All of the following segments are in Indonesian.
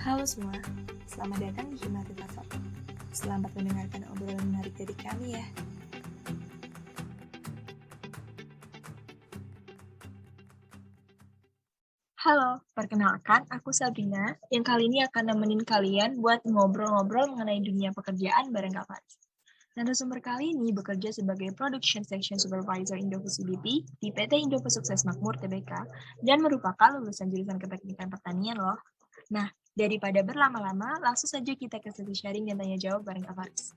Halo semua, selamat datang di Himata Talk. Selamat mendengarkan obrolan menarik dari kami ya. Halo, perkenalkan aku Sabrina yang kali ini akan nemenin kalian buat ngobrol-ngobrol mengenai dunia pekerjaan bareng Kak Faris. Narasumber kali ini bekerja sebagai Production Section Supervisor Indofood CDP di PT Indofood Sukses Makmur Tbk dan merupakan lulusan jurusan Keteknikan Pertanian loh. Nah, daripada berlama-lama, langsung saja kita ke sesi sharing dan tanya jawab bareng Kak Faris.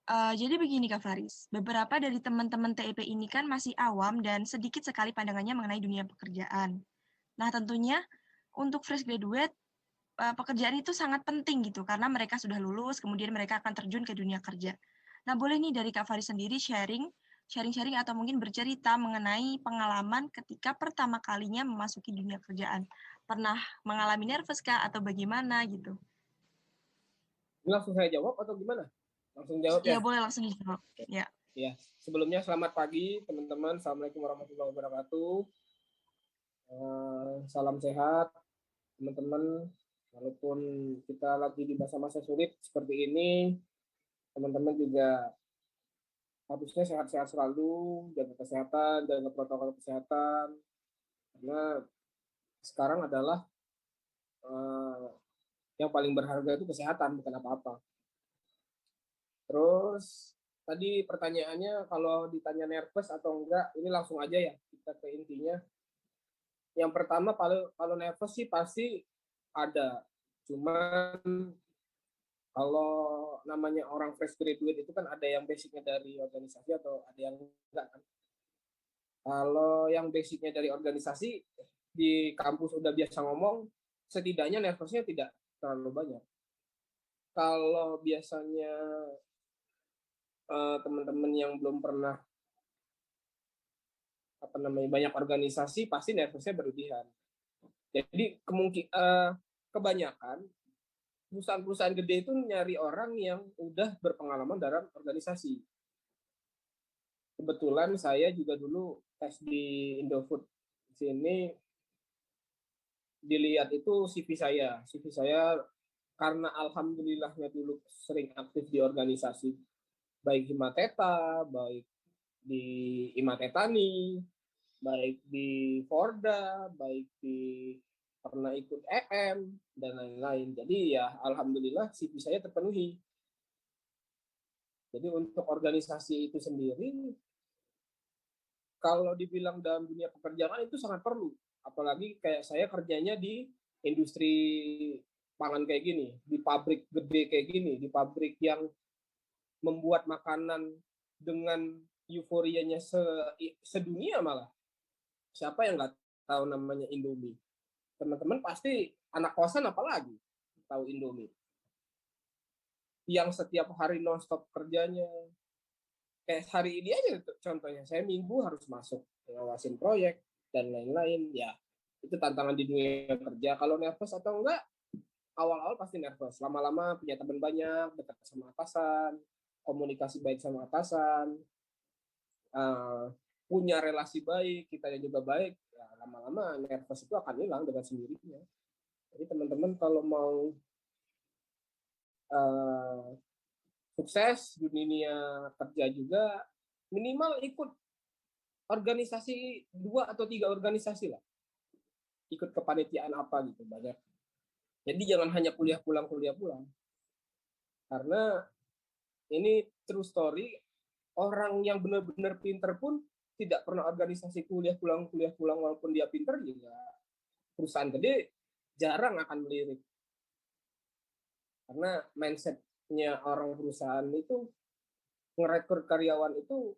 Jadi begini Kak Faris, beberapa dari teman-teman TEP ini kan masih awam dan sedikit sekali pandangannya mengenai dunia pekerjaan. Nah tentunya untuk fresh graduate, pekerjaan itu sangat penting gitu, karena mereka sudah lulus, kemudian mereka akan terjun ke dunia kerja. Nah boleh nih dari Kak Faris sendiri sharing-sharing atau mungkin bercerita mengenai pengalaman ketika pertama kalinya memasuki dunia kerjaan. Pernah mengalami nervous kah atau bagaimana gitu? Ini langsung saya jawab atau gimana? Langsung jawab Iya ya? boleh langsung dijawab. Ya. Ya. Sebelumnya selamat pagi teman-teman. Assalamualaikum warahmatullahi wabarakatuh. Salam sehat teman-teman. Walaupun kita lagi di masa-masa sulit seperti ini, teman-teman juga harusnya sehat-sehat selalu, jaga kesehatan, jaga protokol kesehatan. Karena sekarang adalah yang paling berharga itu kesehatan, bukan apa-apa. Terus tadi pertanyaannya kalau ditanya nervous atau enggak, ini langsung aja ya kita ke intinya. Yang pertama kalau nervous sih pasti ada. Cuman kalau namanya orang fresh graduate itu kan ada yang basicnya dari organisasi atau ada yang enggak kan. Kalau yang basicnya dari organisasi di kampus udah biasa ngomong, setidaknya nervousnya tidak terlalu banyak. Kalau biasanya teman-teman yang belum pernah banyak organisasi pasti nervousnya berlebihan. Jadi kebanyakan perusahaan-perusahaan gede itu nyari orang yang udah berpengalaman dalam organisasi. Kebetulan saya juga dulu tes di Indofood sini dilihat itu CV saya karena alhamdulillahnya dulu sering aktif di organisasi baik Himateta, baik di Imatetani, baik di Forda, baik di pernah ikut EM dan lain-lain. Jadi ya alhamdulillah CV saya terpenuhi. Jadi untuk organisasi itu sendiri, kalau dibilang dalam dunia pekerjaan itu sangat perlu. Apalagi kayak saya kerjanya di industri pangan kayak gini, di pabrik gede kayak gini, di pabrik yang membuat makanan dengan euforianya sedunia malah. Siapa yang nggak tahu namanya Indomie? Teman-teman pasti anak kosan apalagi tahu Indomie. Yang setiap hari nonstop kerjanya, kayak hari ini aja contohnya, saya minggu harus masuk ngawasin proyek dan lain-lain. Ya itu tantangan di dunia kerja. Kalau nervous atau enggak, awal-awal pasti nervous, lama-lama punya teman banyak, dekat sama atasan, komunikasi baik sama atasan, uh, punya relasi baik, kita juga baik, ya lama-lama nervous itu akan hilang dengan sendirinya. Jadi teman-teman kalau mau uh, sukses di dunia kerja juga, minimal ikut organisasi 2 atau 3 organisasi lah, ikut kepanitiaan apa gitu banyak. Jadi jangan hanya kuliah pulang, karena ini true story, orang yang benar-benar pinter pun tidak pernah organisasi kuliah pulang walaupun dia pinter juga perusahaan gede jarang akan melirik, karena mindsetnya orang perusahaan itu ngerekrut karyawan itu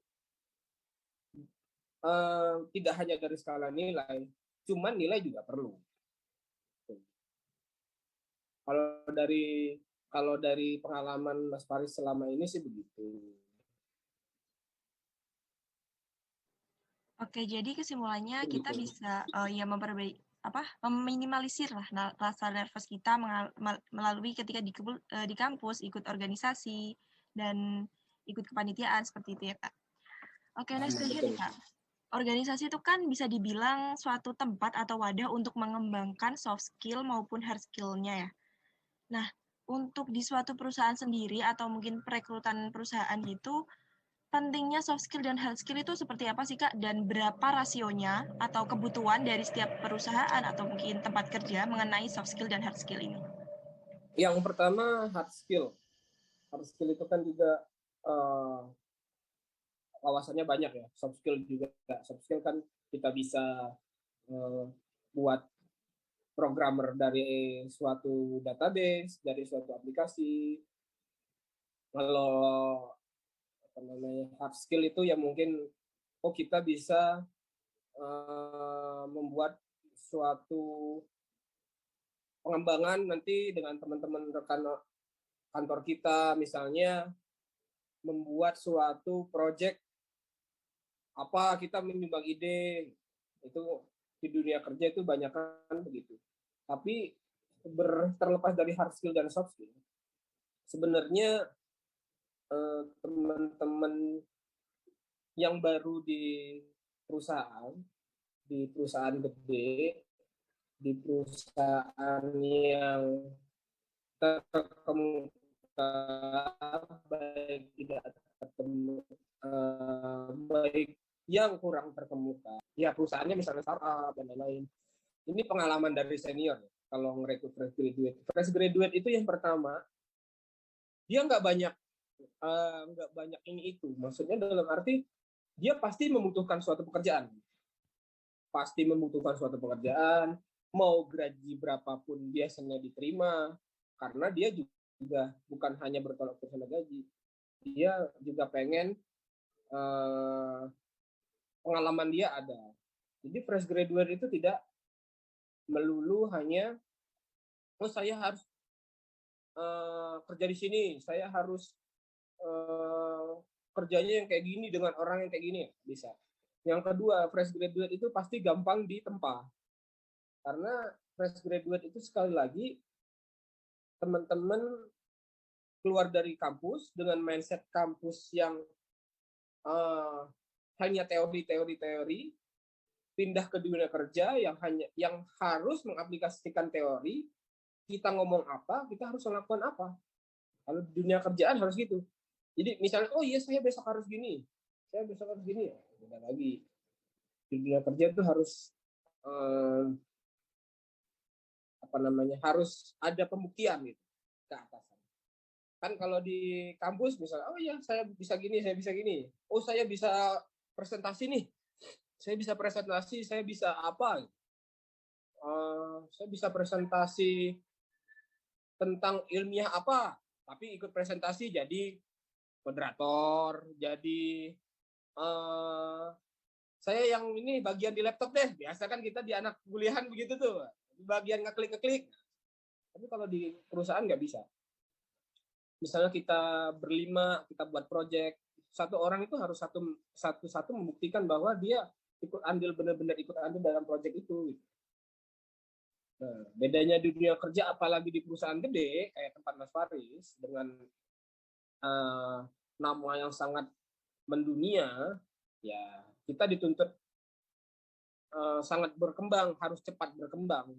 tidak hanya dari skala nilai, cuman nilai juga perlu. Kalau dari pengalaman Mas Faris selama ini sih begitu. Oke, jadi kesimpulannya kita Begitu. bisa ya meminimalisir lah rasa nervous kita melalui ketika di kampus ikut organisasi dan ikut kepanitiaan seperti itu ya Kak. Oke, next question Betul. nih Kak. organisasi itu kan bisa dibilang suatu tempat atau wadah untuk mengembangkan soft skill maupun hard skill-nya ya. Nah, untuk di suatu perusahaan sendiri atau mungkin perekrutan perusahaan gitu, pentingnya soft skill dan hard skill itu seperti apa sih Kak? Dan berapa rasionya atau kebutuhan dari setiap perusahaan atau mungkin tempat kerja mengenai soft skill dan hard skill ini? Yang pertama hard skill. Hard skill itu kan juga wawasannya banyak ya. Soft skill juga. Soft skill kan kita bisa buat programmer dari suatu database, dari suatu aplikasi. Kalau apa namanya hard skill itu ya mungkin kita bisa membuat suatu pengembangan nanti dengan teman-teman rekan kantor kita, misalnya membuat suatu project apa, kita menyumbang ide, itu di dunia kerja itu banyak kan begitu. Tapi terlepas dari hard skill dan soft skill, sebenarnya teman-teman yang baru di perusahaan gede, di perusahaan yang terkemuka, baik tidak terkemuka, baik yang kurang terkemuka, ya perusahaannya misalnya startup dan lain-lain. Ini pengalaman dari senior kalau ngerekrut fresh graduate. Fresh graduate itu yang pertama, dia nggak banyak ini itu. Maksudnya dalam arti dia pasti membutuhkan suatu pekerjaan. Pasti membutuhkan suatu pekerjaan, mau gaji berapapun biasanya diterima, karena dia juga bukan hanya bertolak ukur sama gaji. Dia juga pengen pengalaman dia ada. Jadi fresh graduate itu tidak melulu hanya saya harus kerja di sini, saya harus kerjanya yang kayak gini dengan orang yang kayak gini, bisa. Yang kedua, fresh graduate itu pasti gampang ditempa. Karena fresh graduate itu sekali lagi teman-teman keluar dari kampus dengan mindset kampus yang hanya teori, pindah ke dunia kerja yang harus mengaplikasikan teori. Kita ngomong apa, kita harus melakukan apa. Kalau di dunia kerjaan harus gitu. Jadi misalnya, oh iya saya besok harus gini, ya beda lagi. Di dunia kerja itu harus harus ada pembuktian gitu ke atasan. Kan kalau di kampus misalnya, oh iya saya bisa gini, oh saya bisa presentasi nih, saya bisa apa, saya bisa presentasi tentang ilmiah apa, tapi ikut presentasi jadi moderator, jadi saya yang ini bagian di laptop deh. Biasa kan kita di anak kuliahan begitu tuh, bagian ngeklik. Tapi kalau di perusahaan nggak bisa. Misalnya kita berlima, kita buat project, satu orang itu harus satu membuktikan bahwa dia benar-benar ikut andil dalam project itu. Nah, bedanya di dunia kerja, apalagi di perusahaan gede kayak tempat Mas Faris dengan nama yang sangat mendunia, ya kita dituntut sangat berkembang, harus cepat berkembang.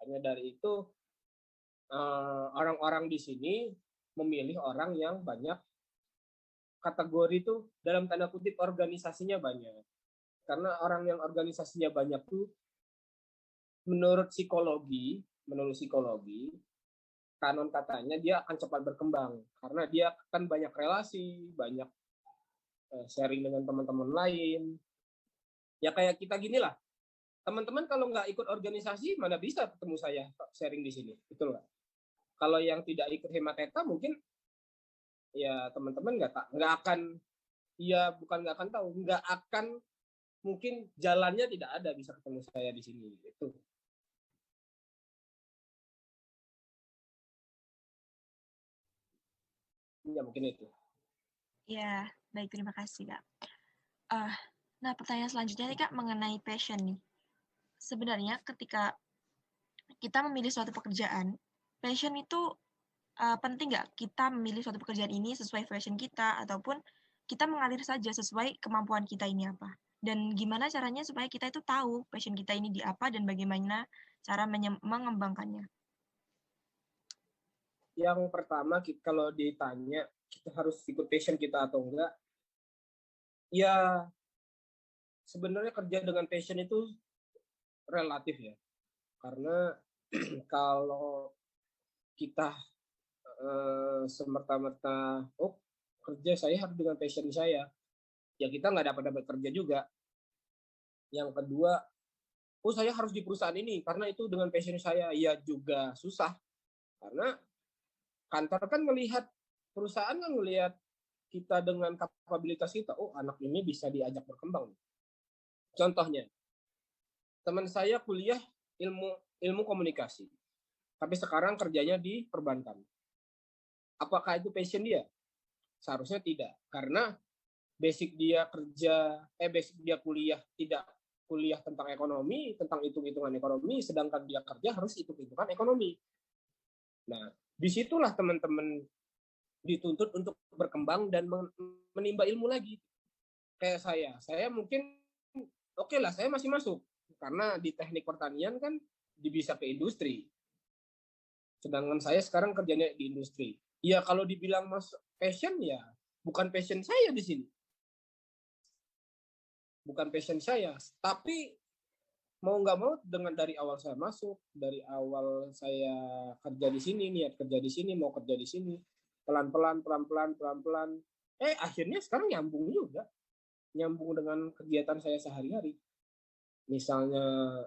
Hanya dari itu orang-orang di sini memilih orang yang banyak kategori itu dalam tanda kutip organisasinya banyak. Karena orang yang organisasinya banyak tuh menurut psikologi, kanon katanya dia akan cepat berkembang karena dia akan banyak relasi, banyak sharing dengan teman-teman lain. Ya kayak kita gini lah. Teman-teman kalau nggak ikut organisasi, mana bisa ketemu saya sharing di sini, betul nggak? Kalau yang tidak ikut Hemateta mungkin ya teman-teman nggak akan, ya bukan nggak akan tahu, nggak akan, mungkin jalannya tidak ada bisa ketemu saya di sini itu. Ya mungkin itu. Ya, baik, terima kasih Kak. Nah, pertanyaan selanjutnya nih Kak mengenai passion nih. Sebenarnya ketika kita memilih suatu pekerjaan, passion itu penting nggak kita memilih suatu pekerjaan ini sesuai passion kita ataupun kita mengalir saja sesuai kemampuan kita ini apa? Dan gimana caranya supaya kita itu tahu passion kita ini di apa dan bagaimana cara mengembangkannya. Yang pertama, kalau ditanya kita harus ikut passion kita atau enggak, ya sebenarnya kerja dengan passion itu relatif ya. Karena kalau kita semerta-merta, oh kerja saya harus dengan passion saya, ya kita nggak dapat kerja juga. Yang kedua, oh saya harus di perusahaan ini karena itu dengan passion saya, ya juga susah. Karena kantor kan melihat, perusahaan kan melihat kita dengan kapabilitas kita, oh anak ini bisa diajak berkembang. Contohnya, teman saya kuliah ilmu komunikasi, tapi sekarang kerjanya di perbankan. Apakah itu passion dia? Seharusnya tidak, karena basic dia kuliah tidak kuliah tentang ekonomi, tentang hitung-hitungan ekonomi, sedangkan dia kerja harus hitung-hitungan ekonomi. Nah, disitulah teman-teman dituntut untuk berkembang dan menimba ilmu lagi. Kayak saya mungkin oke lah, saya masih masuk karena di teknik pertanian kan bisa ke industri. Sedangkan saya sekarang kerjanya di industri. Ya kalau dibilang masuk passion, ya bukan passion saya di sini. Bukan passion saya, tapi mau nggak mau dengan dari awal saya masuk, dari awal saya kerja di sini, niat kerja di sini, mau kerja di sini, pelan-pelan, akhirnya sekarang nyambung juga, nyambung dengan kegiatan saya sehari-hari. Misalnya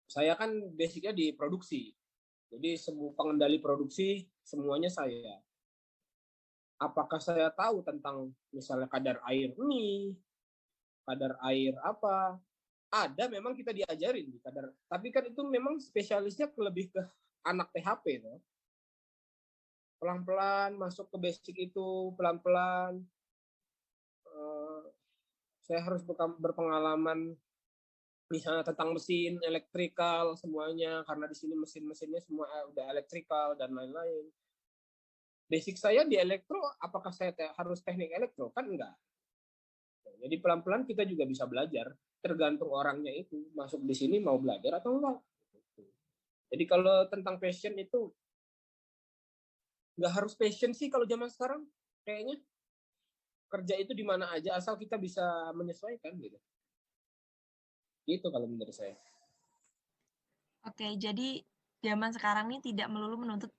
saya kan basicnya di produksi, jadi semua pengendali produksi semuanya saya. Apakah saya tahu tentang misalnya kadar air mie, kadar air apa? Ada, memang kita diajarin di kadar, tapi kan itu memang spesialisnya lebih ke anak THP tuh. Pelan-pelan masuk ke basic itu, pelan-pelan. Saya harus berpengalaman misalnya tentang mesin, elektrikal semuanya, karena di sini mesin-mesinnya semua udah elektrikal dan lain-lain. Basic saya di elektro, apakah saya harus teknik elektro? Kan enggak. Jadi pelan-pelan kita juga bisa belajar, tergantung orangnya itu masuk di sini mau belajar atau enggak. Jadi kalau tentang passion itu nggak harus passion sih kalau zaman sekarang, kayaknya kerja itu di mana aja asal kita bisa menyesuaikan gitu. Itu kalau menurut saya. Oke, jadi zaman sekarang ini tidak melulu menuntut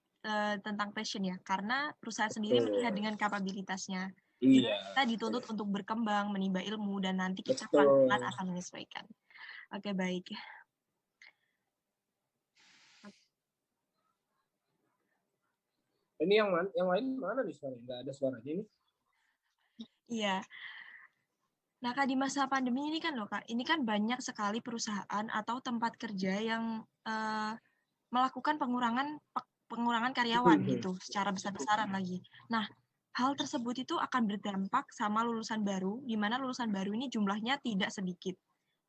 tentang passion ya, karena perusahaan sendiri melihat dengan kapabilitasnya. Di mana Iya, kita dituntut untuk berkembang, menimba ilmu, dan nanti kita pelan-pelan betul. akan menyesuaikan. Oke, baik. Ini yang lain mana nih suaranya? Nggak ada suaranya ini. Iya. Nah, Kak, di masa pandemi ini kan loh, Kak, ini kan banyak sekali perusahaan atau tempat kerja yang melakukan pengurangan karyawan gitu, secara besar-besaran lagi. Nah, hal tersebut itu akan berdampak sama lulusan baru, di mana lulusan baru ini jumlahnya tidak sedikit.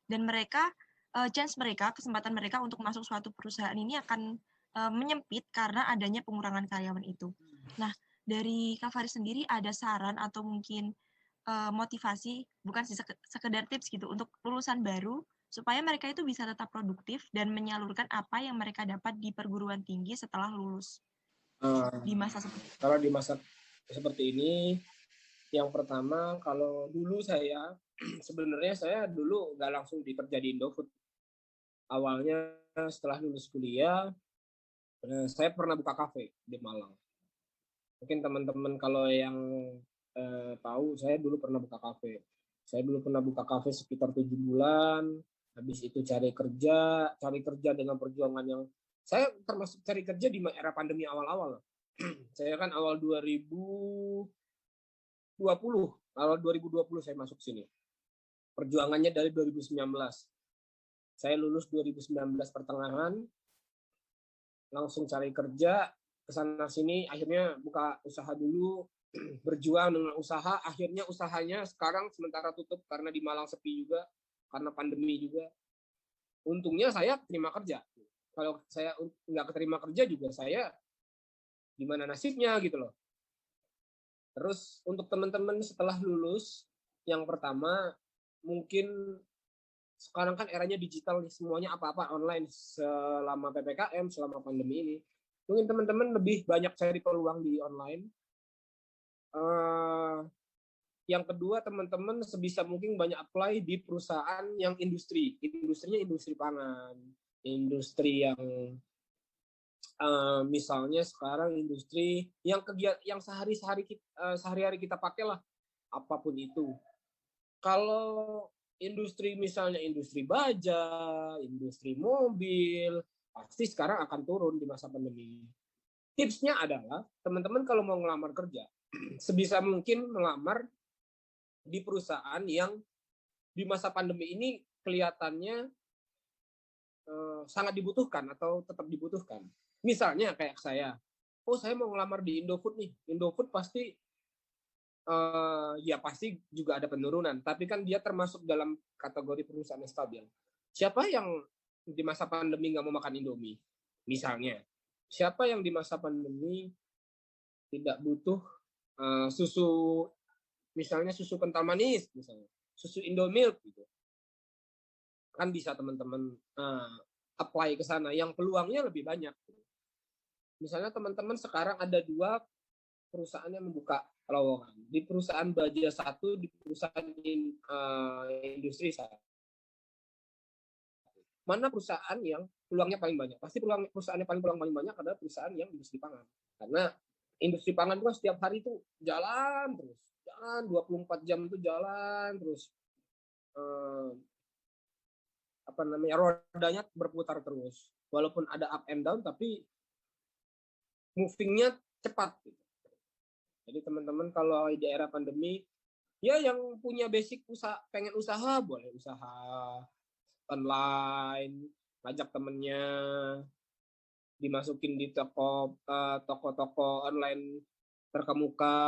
Dan mereka, kesempatan mereka untuk masuk suatu perusahaan ini akan menyempit karena adanya pengurangan karyawan itu. Nah, dari Kak Faris sendiri ada saran atau mungkin motivasi, bukan sih sekedar tips gitu untuk lulusan baru supaya mereka itu bisa tetap produktif dan menyalurkan apa yang mereka dapat di perguruan tinggi setelah lulus di masa seperti ini. Kalau di masa seperti ini, yang pertama kalau dulu saya sebenarnya saya dulu nggak langsung dikerja di Indofood. Awalnya setelah lulus kuliah, saya pernah buka kafe di Malang. Mungkin teman-teman kalau yang tahu, saya dulu pernah buka kafe. Saya dulu pernah buka kafe sekitar 7 bulan. Habis itu cari kerja dengan perjuangan yang saya termasuk cari kerja di era pandemi awal-awal. Saya kan awal 2020 saya masuk sini. Perjuangannya dari 2019. Saya lulus 2019 pertengahan, langsung cari kerja, kesana sini, akhirnya buka usaha dulu, berjuang dengan usaha, akhirnya usahanya sekarang sementara tutup karena di Malang sepi juga, karena pandemi juga. Untungnya saya terima kerja. Kalau saya nggak keterima kerja juga saya gimana nasibnya gitu loh. Terus untuk teman-teman setelah lulus, Yang pertama, mungkin sekarang kan eranya digital nih, semuanya apa-apa online selama PPKM, selama pandemi ini. Mungkin teman-teman lebih banyak cari peluang di online. Yang kedua, teman-teman sebisa mungkin banyak apply di perusahaan yang industrinya industri pangan, industri yang misalnya sekarang industri yang sehari-hari kita pakai lah, apapun itu. Kalau industri misalnya industri baja, industri mobil, pasti sekarang akan turun di masa pandemi. Tipsnya adalah teman-teman kalau mau ngelamar kerja, sebisa mungkin melamar di perusahaan yang di masa pandemi ini kelihatannya sangat dibutuhkan atau tetap dibutuhkan. Misalnya kayak saya mau ngelamar di Indofood nih. Indofood pasti ya pasti juga ada penurunan, tapi kan dia termasuk dalam kategori perusahaan yang stabil. Siapa yang di masa pandemi nggak mau makan Indomie? Misalnya, siapa yang di masa pandemi tidak butuh susu, misalnya susu kental manis, misalnya susu Indomilk gitu, kan bisa teman-teman apply ke sana yang peluangnya lebih banyak. Misalnya teman-teman sekarang ada 2 perusahaan yang membuka lowongan. Di perusahaan baja satu, di perusahaan industri satu. Mana perusahaan yang peluangnya paling banyak? Pasti perusahaan yang peluang paling banyak adalah perusahaan yang industri pangan. Karena industri pangan itu setiap hari itu jalan terus. Jalan 24 jam itu jalan terus. Rodanya berputar terus. Walaupun ada up and down, tapi movingnya cepat. Gitu. Jadi teman-teman kalau di era pandemi, ya yang punya basic pengen usaha, boleh usaha online, ngajak temennya, dimasukin di toko-toko online terkemuka,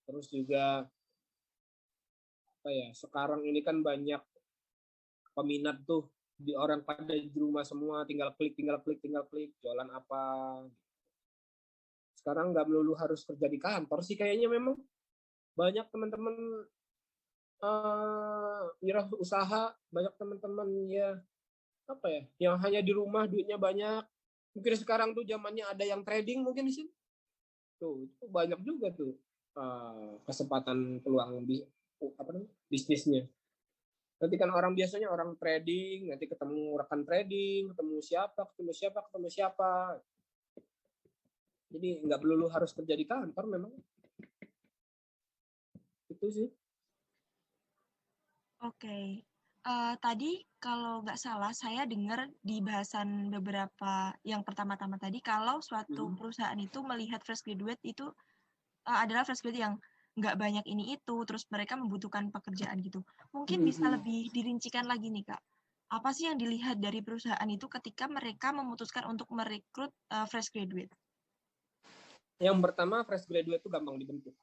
terus juga sekarang ini kan banyak peminat tuh, di orang pada di rumah semua, tinggal klik jualan apa. Sekarang nggak melulu harus kerja di kantor sih kayaknya, memang banyak teman-teman usaha, banyak teman-teman yang hanya di rumah duitnya banyak. Mungkin sekarang tuh zamannya ada yang trading mungkin di sini. Tuh, itu banyak juga tuh kesempatan peluang bisnisnya. Nanti kan orang biasanya orang trading, nanti ketemu rekan trading, ketemu siapa. Jadi nggak melulu harus kerja di kantor memang. Itu sih. Oke. Tadi kalau nggak salah saya dengar di bahasan beberapa yang pertama-tama tadi kalau suatu perusahaan itu melihat fresh graduate itu adalah fresh graduate yang nggak banyak ini itu, terus mereka membutuhkan pekerjaan gitu. Mungkin bisa lebih dirincikan lagi nih Kak. Apa sih yang dilihat dari perusahaan itu ketika mereka memutuskan untuk merekrut fresh graduate? Yang pertama, fresh graduate itu gampang dibentuk.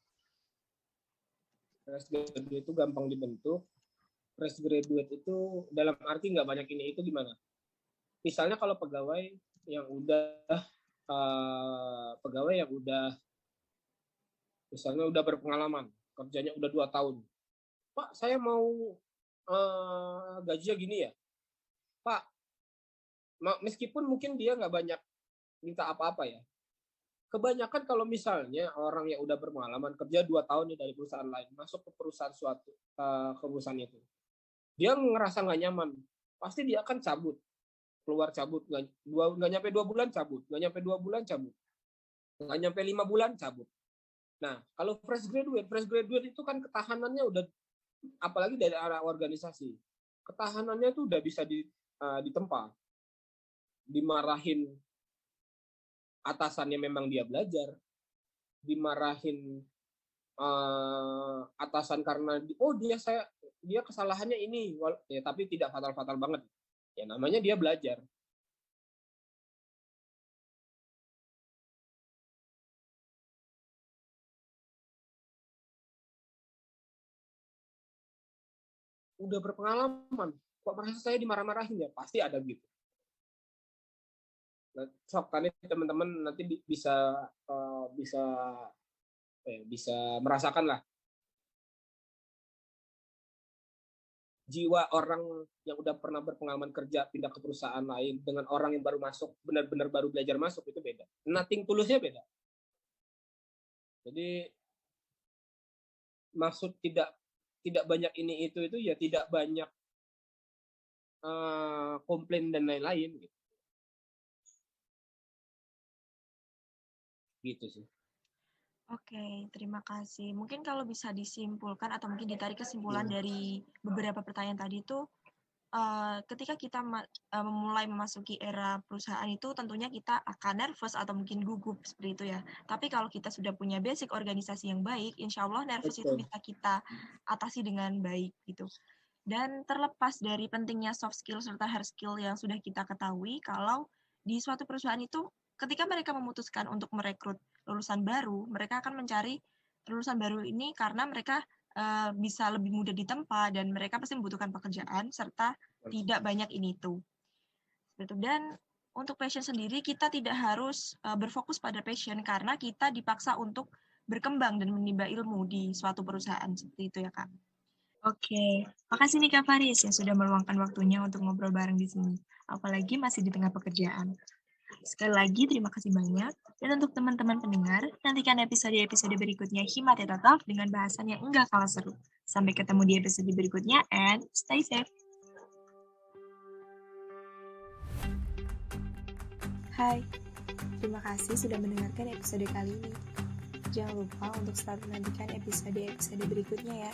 Fresh graduate itu gampang dibentuk. Fresh graduate itu dalam arti nggak banyak ini itu gimana? Misalnya kalau pegawai yang misalnya udah berpengalaman, kerjanya udah 2 tahun. Pak, saya mau gajinya gini ya. Pak, meskipun mungkin dia nggak banyak minta apa-apa ya. Kebanyakan kalau misalnya orang yang udah berpengalaman kerja 2 tahun nih dari perusahaan lain, masuk ke perusahaan ke perusahaan itu, dia ngerasa nggak nyaman, pasti dia akan keluar cabut, nggak nyampe 2 bulan cabut, nggak nyampe 2 bulan cabut, nggak nyampe 5 bulan cabut. Nah, kalau fresh graduate itu kan ketahanannya udah, apalagi dari arah organisasi, ketahanannya tuh udah bisa ditempa, dimarahin atasannya memang dia belajar, dimarahin atasan karena dia kesalahannya ini ya, tapi tidak fatal banget ya, namanya dia belajar. Udah berpengalaman kok merasa saya dimarah-marahin, ya pasti ada gitu. Nah, sok tadi teman-teman nanti bisa merasakan lah jiwa orang yang udah pernah berpengalaman kerja pindah ke perusahaan lain dengan orang yang baru masuk, benar-benar baru belajar masuk, itu beda. Nothing tulusnya beda. Jadi maksud tidak banyak ini itu ya tidak banyak komplain dan lain-lain gitu. Gitu sih. Oke, terima kasih. Mungkin kalau bisa disimpulkan atau mungkin ditarik kesimpulan dari beberapa pertanyaan tadi itu, ketika kita memulai memasuki era perusahaan itu tentunya kita akan nervous atau mungkin gugup seperti itu ya. Tapi kalau kita sudah punya basic organisasi yang baik, insya Allah nervous itu bisa kita atasi dengan baik gitu. Dan terlepas dari pentingnya soft skill serta hard skill yang sudah kita ketahui, kalau di suatu perusahaan itu ketika mereka memutuskan untuk merekrut lulusan baru, mereka akan mencari lulusan baru ini karena mereka bisa lebih mudah ditempa dan mereka pasti membutuhkan pekerjaan serta tidak banyak ini itu. Dan untuk passion sendiri kita tidak harus berfokus pada passion karena kita dipaksa untuk berkembang dan menimba ilmu di suatu perusahaan seperti itu ya Kak. Oke, makasih nih Kak Faris yang sudah meluangkan waktunya untuk ngobrol bareng di sini. Apalagi masih di tengah pekerjaan. Sekali lagi terima kasih banyak. Dan untuk teman-teman pendengar, nantikan episode-episode berikutnya Himateta Talk dengan bahasan yang enggak kalah seru. Sampai ketemu di episode berikutnya and stay safe. Hai, terima kasih sudah mendengarkan episode kali ini. Jangan lupa untuk selalu menantikan episode-episode berikutnya ya.